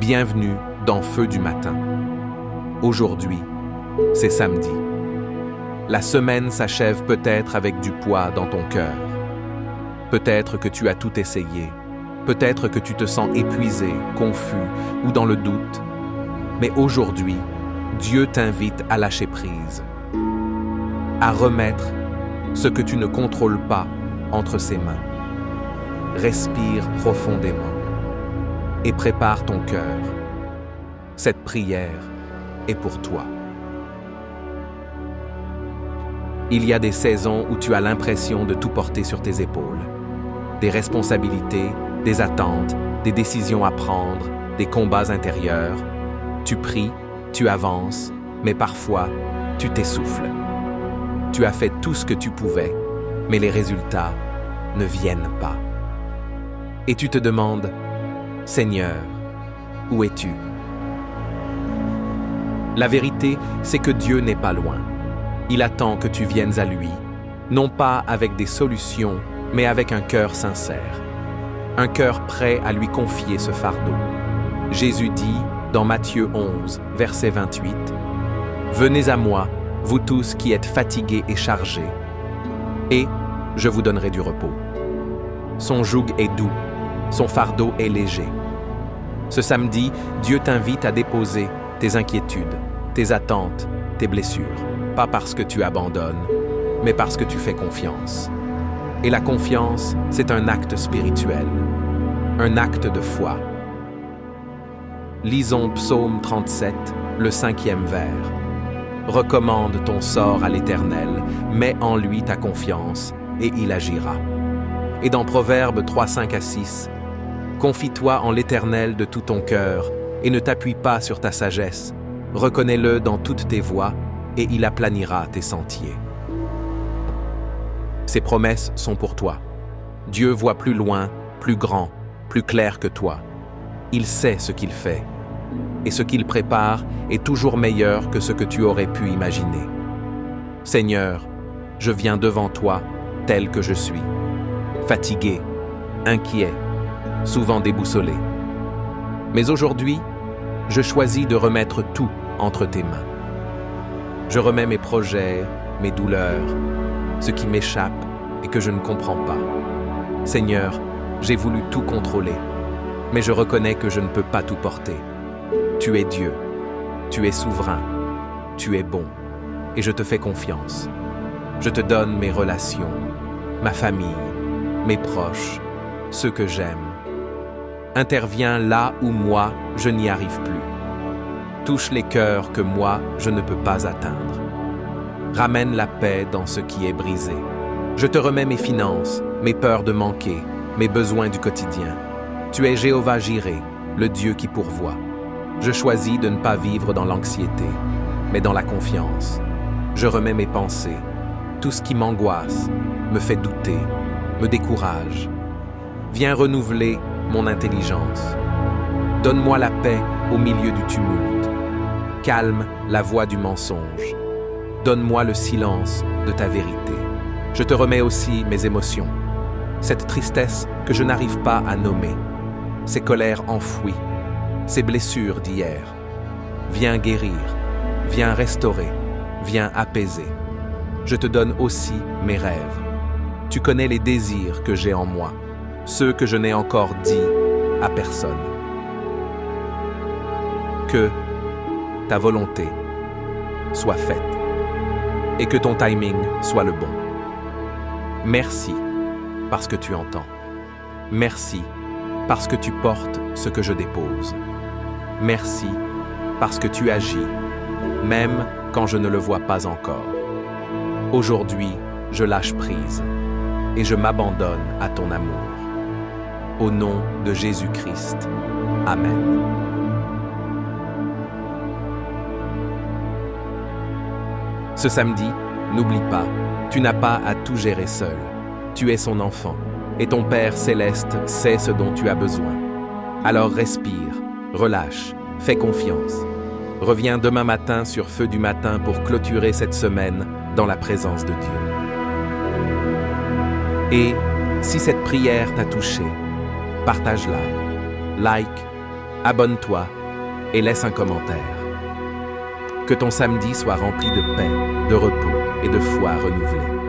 Bienvenue dans Feu du matin. Aujourd'hui, c'est samedi. La semaine s'achève peut-être avec du poids dans ton cœur. Peut-être que tu as tout essayé. Peut-être que tu te sens épuisé, confus ou dans le doute. Mais aujourd'hui, Dieu t'invite à lâcher prise, à remettre ce que tu ne contrôles pas entre ses mains. Respire profondément et prépare ton cœur. Cette prière est pour toi. Il y a des saisons où tu as l'impression de tout porter sur tes épaules. Des responsabilités, des attentes, des décisions à prendre, des combats intérieurs. Tu pries, tu avances, mais parfois, tu t'essouffles. Tu as fait tout ce que tu pouvais, mais les résultats ne viennent pas. Et tu te demandes, Seigneur, où es-tu? La vérité, c'est que Dieu n'est pas loin. Il attend que tu viennes à lui, non pas avec des solutions, mais avec un cœur sincère. Un cœur prêt à lui confier ce fardeau. Jésus dit, dans Matthieu 11, verset 28, « Venez à moi, vous tous qui êtes fatigués et chargés, et je vous donnerai du repos. » Son joug est doux, son fardeau est léger. Ce samedi, Dieu t'invite à déposer tes inquiétudes, tes attentes, tes blessures, pas parce que tu abandonnes, mais parce que tu fais confiance. Et la confiance, c'est un acte spirituel, un acte de foi. Lisons Psaume 37, le 5e vers. Recommande ton sort à l'Éternel, mets en lui ta confiance, et il agira. Et dans Proverbes 3, 5 à 6, confie-toi en l'Éternel de tout ton cœur, et ne t'appuie pas sur ta sagesse. Reconnais-le dans toutes tes voies, et il aplanira tes sentiers. Ses promesses sont pour toi. Dieu voit plus loin, plus grand, plus clair que toi. Il sait ce qu'il fait. Et ce qu'il prépare est toujours meilleur que ce que tu aurais pu imaginer. Seigneur, je viens devant toi tel que je suis, fatigué, inquiet, souvent déboussolé. Mais aujourd'hui, je choisis de remettre tout entre tes mains. Je remets mes projets, mes douleurs, ce qui m'échappe et que je ne comprends pas. Seigneur, j'ai voulu tout contrôler, mais je reconnais que je ne peux pas tout porter. Tu es Dieu, tu es souverain, tu es bon, et je te fais confiance. Je te donne mes relations, ma famille, mes proches, ceux que j'aime. Interviens là où moi, je n'y arrive plus. Touche les cœurs que moi, je ne peux pas atteindre. Ramène la paix dans ce qui est brisé. Je te remets mes finances, mes peurs de manquer, mes besoins du quotidien. Tu es Jéhovah Jireh, le Dieu qui pourvoit. Je choisis de ne pas vivre dans l'anxiété, mais dans la confiance. Je remets mes pensées. Tout ce qui m'angoisse, me fait douter, me décourage. Viens renouveler mon intelligence. Donne-moi la paix au milieu du tumulte. Calme la voix du mensonge. Donne-moi le silence de ta vérité. Je te remets aussi mes émotions. Cette tristesse que je n'arrive pas à nommer. Ces colères enfouies. Ces blessures d'hier. Viens guérir. Viens restaurer. Viens apaiser. Je te donne aussi mes rêves. Tu connais les désirs que j'ai en moi. Ceux que je n'ai encore dit à personne. Que ta volonté soit faite et que ton timing soit le bon. Merci parce que tu entends. Merci parce que tu portes ce que je dépose. Merci parce que tu agis, même quand je ne le vois pas encore. Aujourd'hui, je lâche prise et je m'abandonne à ton amour. Au nom de Jésus-Christ. Amen. Ce samedi, n'oublie pas, tu n'as pas à tout gérer seul. Tu es son enfant, et ton Père céleste sait ce dont tu as besoin. Alors respire, relâche, fais confiance. Reviens demain matin sur Feu du matin pour clôturer cette semaine dans la présence de Dieu. Et si cette prière t'a touché, partage-la, like, abonne-toi et laisse un commentaire. Que ton samedi soit rempli de paix, de repos et de foi renouvelée.